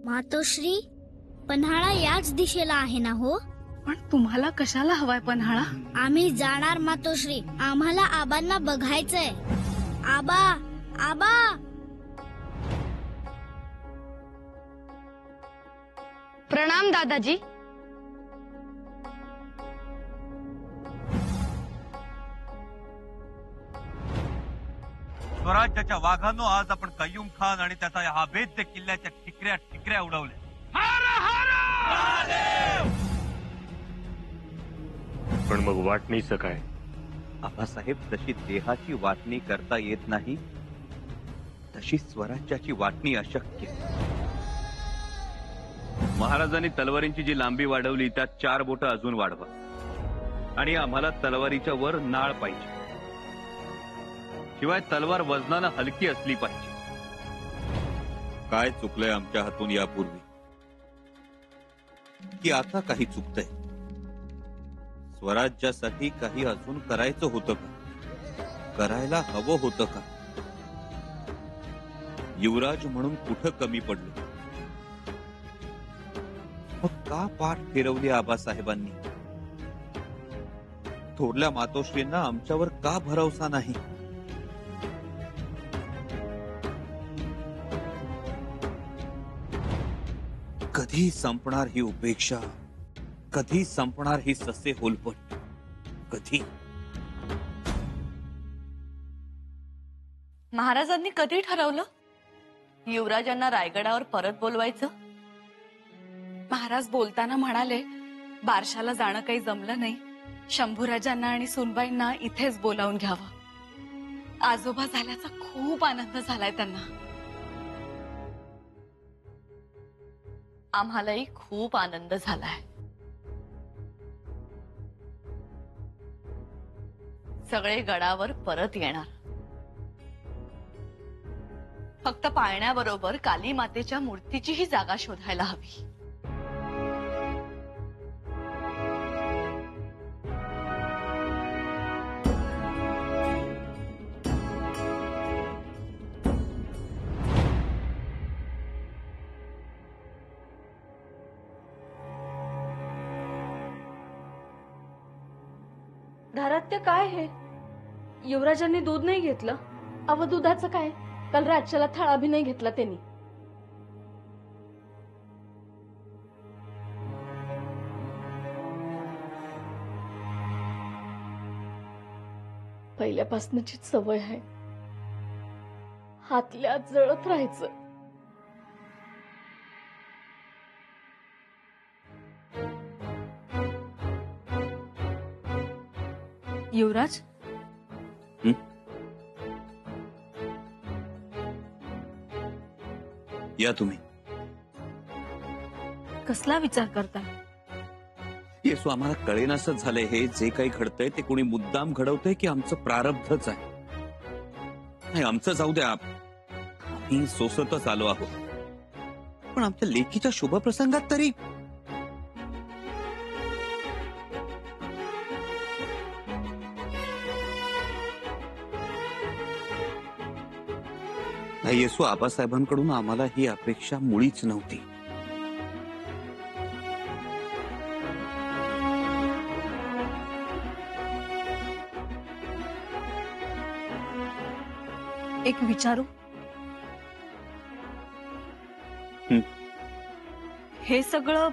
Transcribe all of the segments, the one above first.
मातोश्री, पन्हाळा याच दिशेला आहे ना हो? पण तुम्हाला कशाला हवाय पन्हाळा? आम्ही जाणार मातोश्री. आम्हाला आबांना बघायचंय. आबा, आबा. प्रणाम दादाजी. स्वराज्याच्या वाघांनो, आज आपण कय्यूम खान आणि त्याचा हा वेद्य किल्ल्याच्या ठिकऱ्या ठिकऱ्या उडवल्या. पण मग वाटणीचं काय? आबासाहेब, जशी देहाची वाटणी करता येत नाही तशी स्वराज्याची वाटणी अशक्य. महाराजांनी तलवारींची जी लांबी वाढवली त्यात 4 बोटं अजून वाढवा आणि आम्हाला तलवारीच्या वर नाळ पाहिजे. शिवाय तलवार वजनानं हलकी असली पाहिजे. काय चुकलंय आमच्या हातून यापूर्वी की आता काही चुकतंय? स्वराज्यासाठी काही अजून करायचं होतं का? करायला हवं होतं का? युवराज म्हणून कुठं कमी पडलो? मग का पाठ फिरवली आबासाहेबांनी? थोरल्या मातोश्रींना आमच्यावर का भरवसा नाही? कधी संपणार ही उपेक्षा? कधी संपणार ही ससे होलपट? कधी? महाराजांनी कधी ठरवलं युवराजांना रायगडावर परत बोलवायचं? महाराज बोलताना म्हणाले, बारशाला जाणं काही जमलं नाही, शंभूराजांना आणि सुनबाईंना इथेच बोलावून घ्यावं. आजोबा झाल्याचा खूप आनंद झालाय त्यांना. आम्हालाही खूप आनंद झालाय. सगळे गडावर परत येणार. फक्त पाळण्याबरोबर काली मातेच्या मूर्तीचीही जागा शोधायला हवी. धारात्य काय हे? युवराजांनी दूध नाही घेतलं? अव दुधाचं काय? काल राज्याला थाळा भी नाही घेतला त्यांनी. पहिल्यापासूनची सवय आहे, हातल्या जळत राहायचं. युवराज, या तुम्ही. कसला विचार करताय? येसू, आम्हाला कळेनासं झालंय हे जे काही घडतंय ते कोणी मुद्दाम घडवतंय की आमचं प्रारब्धच आहे? नाही, आमचं जाऊ द्या, आम्ही सोसतच आलो आहोत. पण आमच्या लेकीच्या शुभप्रसंगात तरी नाही. येसू, आबासाहेबांकडून आम्हाला ही अपेक्षा मुळीच नव्हती. एक विचारू? हे सगळं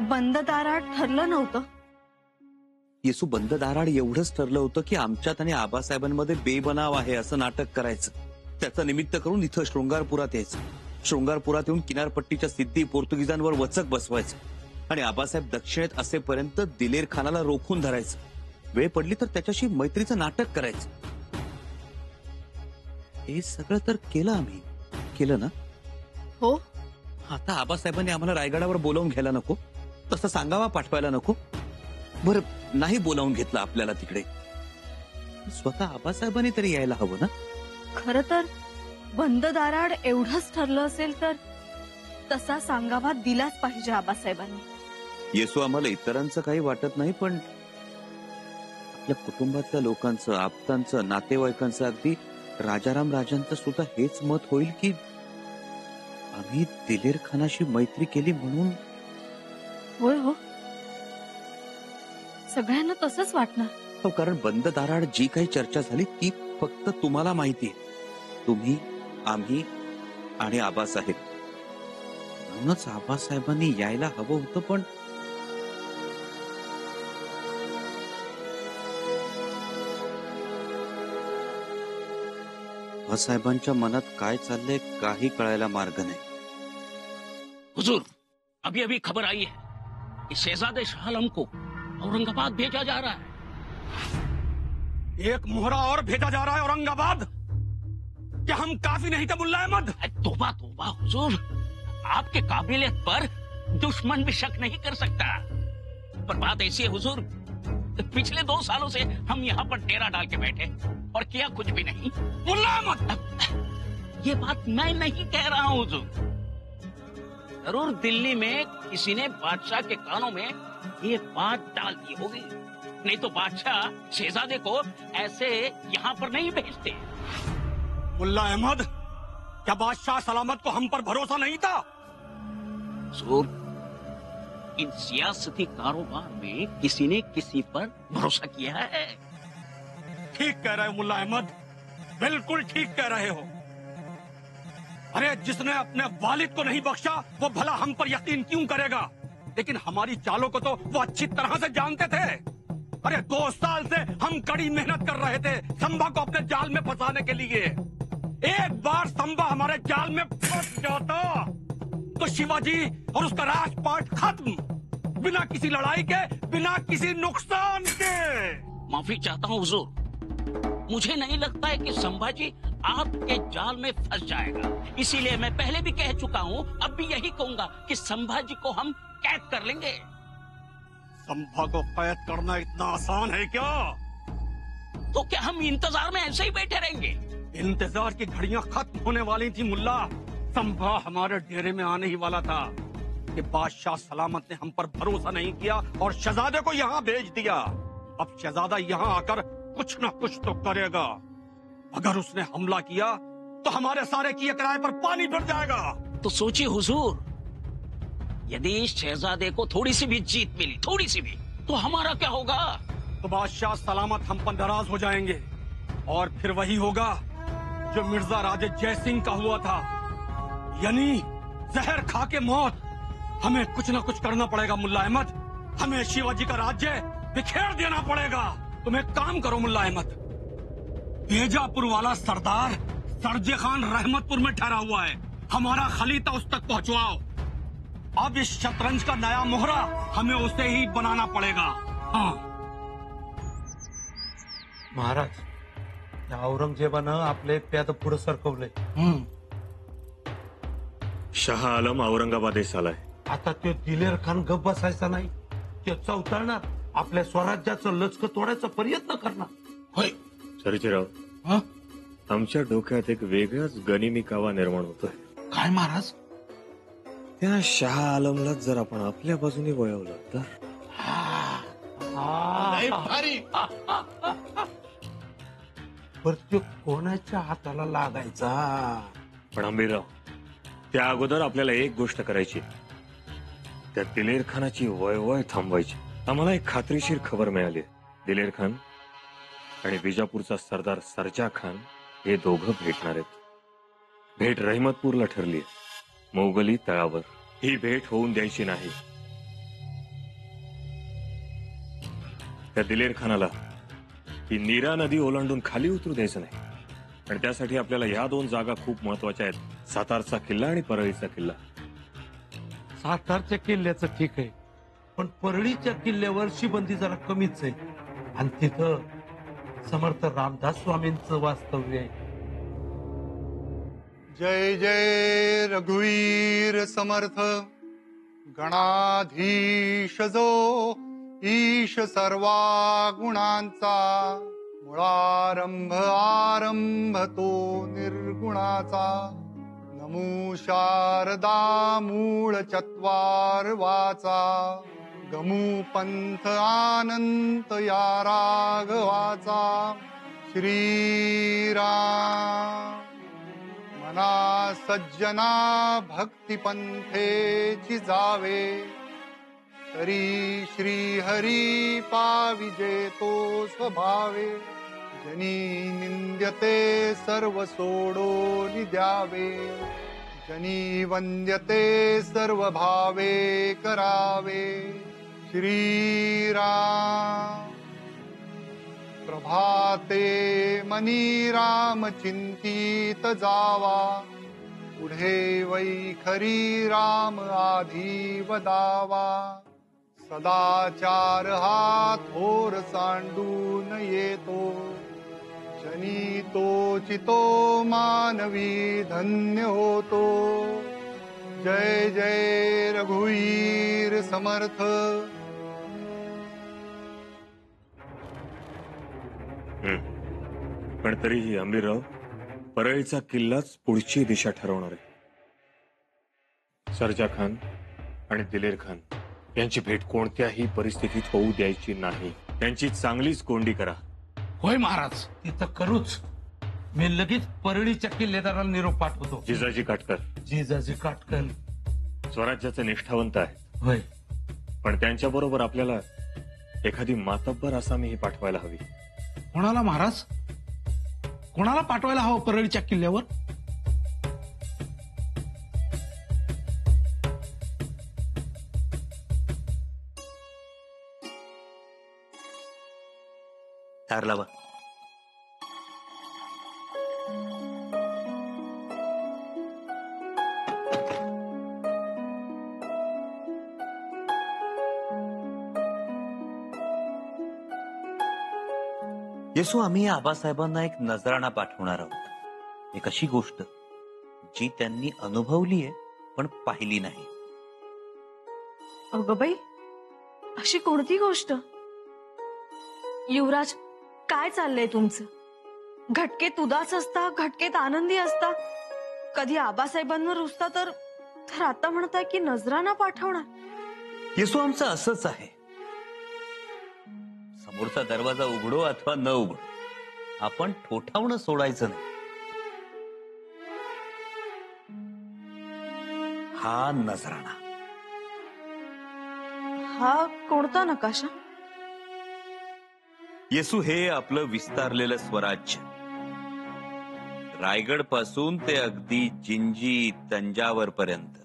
बंद दारात ठरलं नव्हतं? येसू, बंद दाराड एवढंच ठरलं होतं की आमच्यात आणि आबासाहेबांमध्ये बेबनाव आहे असं नाटक करायचं. त्याचं निमित्त करून इथं शृंगारपुरात यायचं. शृंगारपुरात येऊन किनारपट्टीच्या सिद्धी पोर्तुगीजांवर वचक बसवायचं आणि आबासाहेब दक्षिणेत असेपर्यंत दिलेर खानाला रोखून धरायचं. वेळ पडली तर त्याच्याशी मैत्रीचं नाटक करायचं. हे सगळं तर केलं आम्ही. केलं ना? हो. आता आबासाहेबांनी आम्हाला रायगडावर बोलावून घ्यायला नको? तसं सांगावा पाठवायला नको? बरं, नाही बोलावून घेतलं आपल्याला तिकडे, स्वतः आबासाहेबांनी तरी यायला हवं ना? खरं तर बंद दाराड एवढंच ठरलं असेल तर तसा सांगावा दिलाच पाहिजे आबासाहेबांनी. येसू, आम्हाला इतरांचं काही वाटत नाही, पण आपल्या कुटुंबातल्या लोकांचं, आप्तांचं, नातेवाईकांचं, अगदी राजाराम राजांचं सुद्धा हेच मत होईल की आम्ही दिलेर खानाशी मैत्री केली म्हणून? होय हो, सगळ्यांना तसंच वाटणार. हो, कारण बंद दाराआड जी काही चर्चा झाली ती फक्त तुम्हाला माहितीये. तुम्ही, आम्ही आणि आबासाहेब. म्हणूनच आबासाहेबांनी यायला हवं होतं, पण आबासाहेबांच्या मनात काय चाललंय काही कळायला मार्ग नाही. हुजूर, अभी अभी खबर आई है कि शहजादे शाह आलम को औरंगाबाद भेजा जा रहा है. एक मोहरा और भेजा जा रहा है औरंगाबाद. क्या हम काफी नहीं थे मुल्ला अहमद? तोबा तोबा हुजूर, आपके काबिलियत पर दुश्मन भी शक नहीं कर सकता. पर बात ऐसी है हुजूर, पिछले 2 सालों से हम यहाँ पर डेरा डाल के बैठे और किया कुछ भी नहीं. मुल्ला अहमद, ये बात मैं नहीं कह रहा हूँ हुजूर. जरूर दिल्ली में किसी ने बादशाह के कानों में ये बात डाल दी होगी, नहीं तो बादशाह शहजादे को ऐसे यहाँ पर नहीं भेजते. मुल्ला अहमद, क्या बादशाह सलामत को हम पर भरोसा नहीं था? हुजूर, इन सियासती कारोबार में किसी ने किसी पर भरोसा किया है. ठीक कह रहे हो मुल्ला अहमद, बिल्कुल ठीक कह रहे हो. अरे जिसने अपने वालिद को नहीं बख्शा वो भला हम पर यकीन क्यों करेगा? लेकिन हमारी चालों को तो वो अच्छी तरह से जानते थे. अरे 2 साल से हम कड़ी मेहनत कर रहे थे संभा को अपने जाल में फंसाने के लिए. एक बार संभा हमारे जाल में फंस जाता तो शिवाजी और उसका राजपाट खत्म, बिना किसी लड़ाई के, बिना किसी नुकसान के. माफी चाहता हूँ हुजूर, मुझे नहीं लगता है कि संभाजी आपके जाल में फंस जाएगा. इसीलिए मैं पहले भी कह चुका हूँ, अब भी यही कहूंगा कि संभाजी को हम कैद कर लेंगे. संभा को कैद करना इतना आसान है क्या? तो क्या हम इंतजार में ऐसे ही बैठे रहेंगे? इंतजार की घड़ियां खत्म होने वाली थी मुल्ला. संभा हमारे डेरे में आने ही वाला था कि बादशाह सलामत ने हम पर भरोसा नहीं किया और शहजादे को यहाँ भेज दिया. अब शहजादा यहाँ आकर कुछ न कुछ तो करेगा. अगर उसने हमला किया तो हमारे सारे किए किराए पर पानी फिर जाएगा. तो सोचिए हुजूर, यदि शहजादे को थोड़ी सी भी जीत मिली, थोड़ी सी भी, तो हमारा क्या होगा? तो बादशाह सलामत हम पर नाराज हो जाएंगे और फिर वही होगा जो मिर्जा राजे जय सिंह का हुआ था, यानी जहर खा के मौत. हमें कुछ न कुछ करना पड़ेगा मुल्ला अहमद. हमें शिवाजी का राज्य बिखेर देना पड़ेगा. तुम एक काम करो मुल्ला अहमद, बीजापुर वाला सरदार सरजे खान रहमतपुर में ठहरा हुआ है, हमारा खलीता उस तक पहुंचवाओ. अब इस शतरंज का नया मोहरा हमें उसे ही बनाना पड़ेगा. हाँ महाराज, या औरंगजेबानं आपले प्याद पुढे सरकवले. शाह आलम औरंगाबादेस आलाय. आता तो दिलेर खान गप बसायचा नाही, तो चौताळणार, आपल्या स्वराज्याचं लचक तोडायचा प्रयत्न करणार. होय सर्जेराव, आमच्या डोक्यात एक वेगळाच गनिमी कावा निर्माण होतोय. काय महाराज? त्या शाह आलमला जर आपण आपल्या बाजूने वळवलं तर? पर तो कोणाच्या हाताला लागायचा? पण आंबीरराव, त्या अगोदर आपल्याला एक गोष्ट करायची, त्या दिलेर खानाची वळवळ थांबवायची. आम्हाला एक खात्रीशीर खबर मिळाली. दिलेर खान आणि बिजापूरचा सरदार सरजा खान हे दोघं भेटणार आहेत. भेट रहमतपूरला ठरली, मोगली तळावर. ही भेट होऊन द्यायची नाही. त्या दिलेर खानाला ही नीरा नदी ओलांडून खाली उतरू द्यायचं नाही. आणि त्यासाठी आपल्याला ह्या 2 जागा खूप महत्वाच्या आहेत, सातारचा किल्ला आणि परळीचा किल्ला. सातारच्या किल्ल्याचं ठीक आहे, पण परळीच्या किल्ल्यावर शिबंदी जरा कमीच आहे, आणि तिथं समर्थ रामदास स्वामींचं वास्तव्य आहे. जय जय रघुवीर समर्थ, गणाधीश जो ईश सर्वा गुणांचा, मुळारंभ आरंभ तो निर्गुणाचा. नमो शारदा मूळ चत्वारवाचा, गमू पंथ आनंत या राघवाचा. श्रीराम मना सज्जना भक्तिपंथेची जावे, तरी श्री हरी पाविजे तो स्वभावे, जनी निंद्यते सर्व सोडून द्यावे, जनी वंद्यते सर्व भावे करावे. श्रीराम प्रभाते मनी राम चिंतित जावा, पुढे वैखरी राम आधी वदावा. सदाचार हा थोर सांडून येतो, जनी तो चितो मानवी धन्य होतो. जय जय रघुवीर समर्थ. पण तरीही आंबीरराव, परळीचा किल्लाच पुढची दिशा ठरवणार आहे. सरजा खान आणि दिलेर खान यांची भेट कोणत्याही परिस्थितीत होऊ द्यायची नाही. त्यांची चांगलीच कोंडी करा. होय महाराज, तिथं करूच. मी लगेच परळीच्या किल्लेदाराला निरोप पाठवतो. जिजाजी काटकर जिजाजी काटकर स्वराज्याचे निष्ठावंत आहेत. होय, पण त्यांच्या बरोबर आपल्याला एखादी मातब्बर आसामीही पाठवायला हवी. कोणाला महाराज? कोणाला पाठवायला हवं परळीच्या किल्ल्यावर? तार लावा. येसू, आम्ही आबासाहेबांना एक नजराणा पाठवणार आहोत. एक अशी गोष्ट जी त्यांनी अनुभवली आहे पण पाहिली नाही. अगं बाई, अशी कोणती गोष्ट? युवराज, काय चाललंय तुमचं? घटकेत उदास असता, घटकेत आनंदी असता, कधी आबासाहेबांवर रुसता, तर आता म्हणताय की नजराणा पाठवणार. येसू, आमचं असंच आहे. समोरचा दरवाजा उघडो अथवा न उघडो, आपण ठोठावणं सोडायचं नाही. हा नजराणा. हा कोणता नकाशा? येसू, हे आपलं विस्तारलेलं स्वराज्य, रायगड पासून ते अगदी जिंजी तंजावर पर्यंत.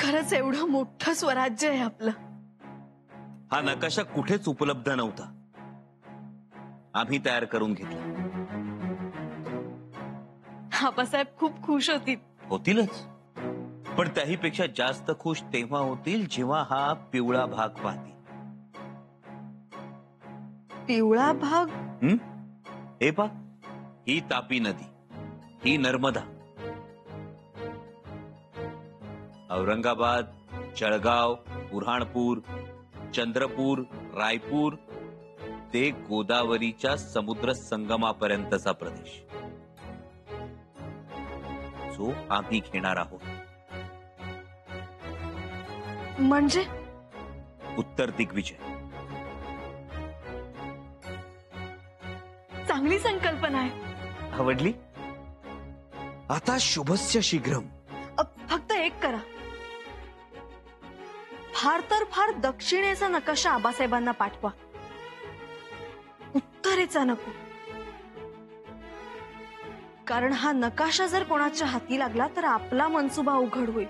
खरंच एवढं मोठं स्वराज्य आहे आपलं. हा नकाशा कुठेच उपलब्ध नव्हता. आम्ही तयार करून घेतला. आबासाहेब खूप खुश होतीलच, पण त्याहीपेक्षा जास्त खुश तेव्हा होतील जेव्हा हा पिवळा भाग पाहतील. पिवळा भाग? हे पा, ही तापी नदी, ही नर्मदा. औरंगाबाद, जळगाव, बुऱ्हाणपूर, चंद्रपूर, रायपूर ते गोदावरीच्या समुद्र संगमापर्यंतचा प्रदेश जो आम्ही घेणार आहोत. म्हणजे उत्तर दिग्विजय. चांगली संकल्पना आहे. आवडली? आता शुभस्य शीघ्रम. फक्त एक करा, फार तर फार दक्षिणेचा नकाशा आबासाहेबांना पाठवा, उत्तरेचा नको. कारण हा नकाशा जर कोणाच्या हाती लागला तर आपला मनसुबा उघड होईल.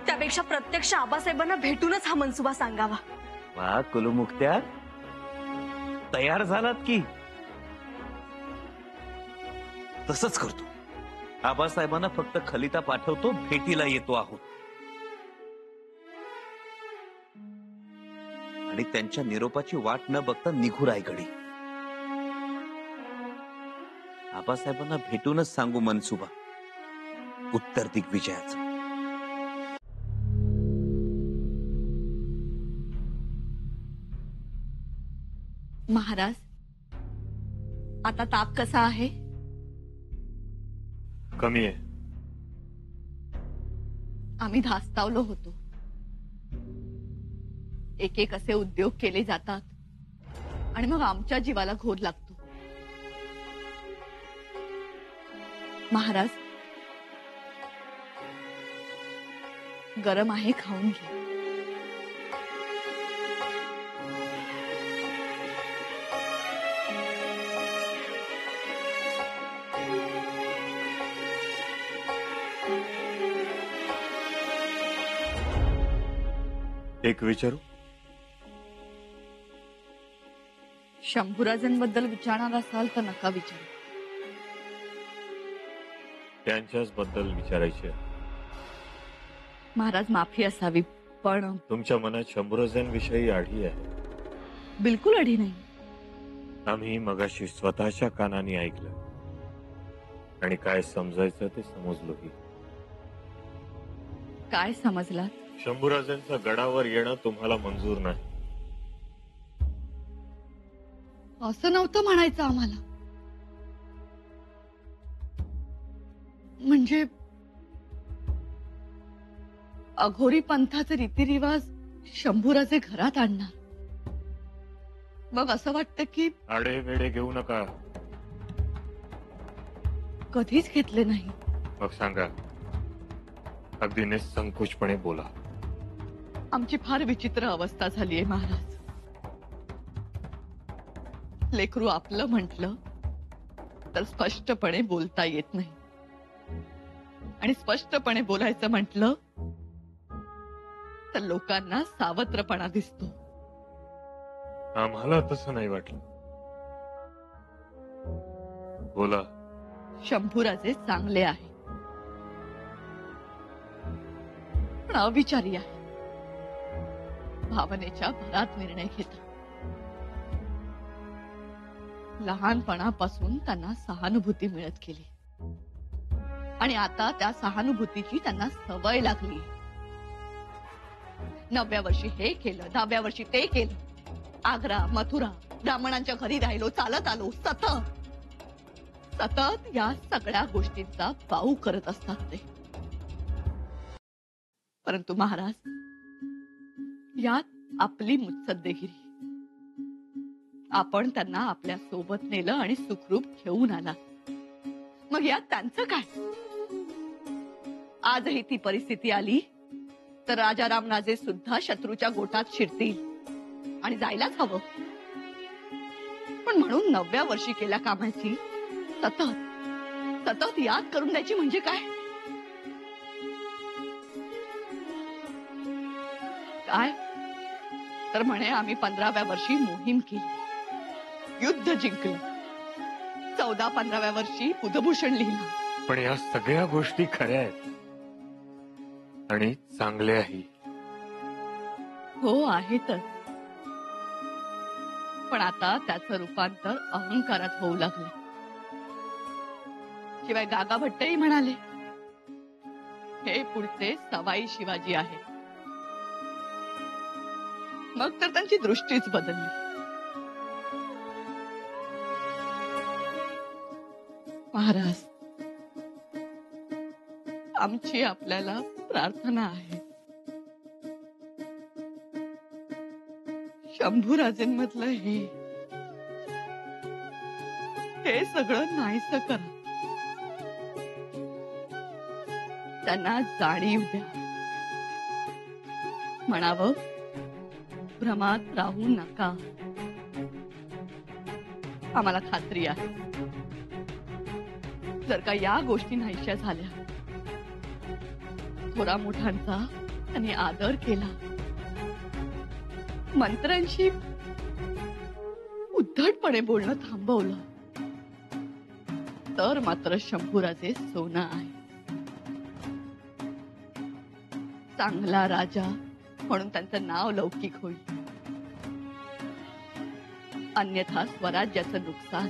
त्यापेक्षा प्रत्यक्ष आबासाहेबांना भेटूनच हा मनसुबा सांगावा. वा कुलमुक्त्या, तयार झालात की? तसंच करतो. आबासाहेबांना फक्त खलिता पाठवतो, भेटीला येतो आहोत. आणि त्यांच्या निरोपाची वाट न बघता निघू रायगडी. आबासाहेबांना भेटूनच सांगू मनसुबा उत्तर दिग्विजयाचा. महाराज, आता ताप कसा आहे? कमी आहे. आम्ही धास्तावलो होतो. एक एक असे उद्योग केले जातात आणि मग आमच्या जीवाला घोर लागतो. महाराज, गरम आहे, खाऊन घे. एक विचारू? शंभूराजांबद्दल विचारणार असाल तर नका विचारू. त्यांच्याच बद्दल विचारायचे आहे. महाराज, माफी असावी, पण तुमच्या मनात शंभूराजांविषयी आढी आहे. बिलकुल अढी नाही. आम्ही मगाशी स्वतःच्या कानाने ऐकलं आणि काय समजायचं ते समजलोही. काय समजला? शंभूराजांच्या गडावर येणं तुम्हाला मंजूर नाही. असं नव्हतं म्हणायचं आम्हाला. म्हणजे अघोरी पंथाचे रीतिरिवाज शंभूराजे घरात आणणार. मग असं वाटतं की आडे वेडे घेऊ नका. कधीच घेतले नाही. मग सांगा, अगदी निसंकोचपणे बोला. आमची फार विचित्र अवस्था झाली आहे महाराज. लेकरू आपलं म्हटलं तर स्पष्टपणे बोलता येत नाही, आणि स्पष्टपणे बोलायचं म्हटलं तर लोकांना सावत्रपणा दिसतो. आम्हाला तसं नाही वाटलं. बोला. शंभूराजे चांगले आहे, पण अविचारी आहे. भावनेच्या भरात निर्णय घेतात. लहानपणापासून त्यांना सहानुभूती मिळत गेली, आणि आता त्या सहानुभूतीची त्यांना सवय लागली. 9व्या वर्षी हे केलं, 10व्या वर्षी ते केलं. आग्रा, मथुरा, ब्राह्मणांच्या घरी राहिलो, चालत आलो, सतत या सगळ्या गोष्टींचा पाऊ करत असतात ते. परंतु महाराज, यात आपली मुत्सद्देगिरी. आपण त्यांना आपल्या सोबत नेलं आणि सुखरूप घेऊन आला. मग यात त्यांचं काय? आजही ती परिस्थिती आली तर राजा रामराजे सुद्धा शत्रूच्या गोटात शिरतील आणि जायलाच हवं. पण म्हणून 9व्या वर्षी केल्या कामाची सतत याद करून द्यायची म्हणजे काय? काय तर म्हणे आम्ही 15व्या वर्षी मोहीम केली, युद्ध जिंकलं. 14-15व्या वर्षी बुधभूषण लिहिलं. पण या सगळ्या गोष्टी खऱ्या आहेत आणि चांगल्याही. हो, आहेतच. पण आता त्याचं रूपांतर अहंकारात होऊ लागलं. शिवाय गागा भट्टही म्हणाले, हे पुढचे सवाई शिवाजी आहे. मग तर त्यांची दृष्टीच बदलली. महाराज, आमची आपल्याला प्रार्थना आहे. शंभूराजेंमधलं हे सगळं नाहीसं करा. त्यांना जाणीव द्या. म्हणावं, भ्रमात राहू नका. आम्हाला खात्री आहे, जर का या गोष्टी नाहीशा झाल्या, थोरा मोठ्यांचा त्यांनी आदर केला, मंत्र्यांशी उद्धटपणे बोलणं थांबवलं, तर मात्र शंभूराजे सोनं आहे. चांगला राजा म्हणून त्यांचं नाव लौकिक होईल. अन्यथा स्वराज्याचं नुकसान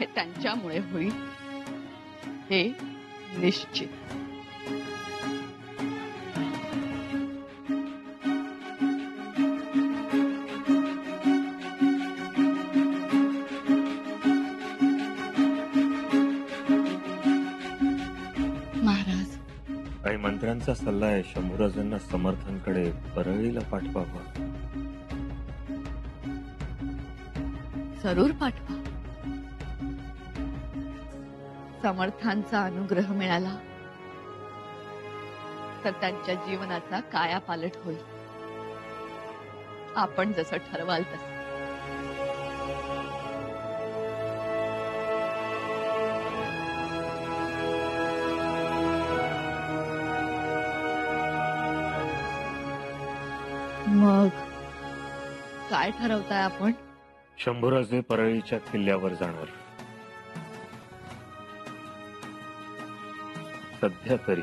हे त्यांच्यामुळे होईल, हे निश्चित. महाराज, काही मंत्र्यांचा सल्ला आहे, शंभूराजांना समर्थांकडे परळीला पाठवावं. जरूर पाठवा. समर्थांचा अनुग्रह मिळाला तर त्यांच्या जीवनाचा कायापालट होईल. आपण जसं ठरवाल तसं. मग काय ठरवताय आपण? शंभूराजे परळीच्या किल्ल्यावर जाणार. सध्या तरी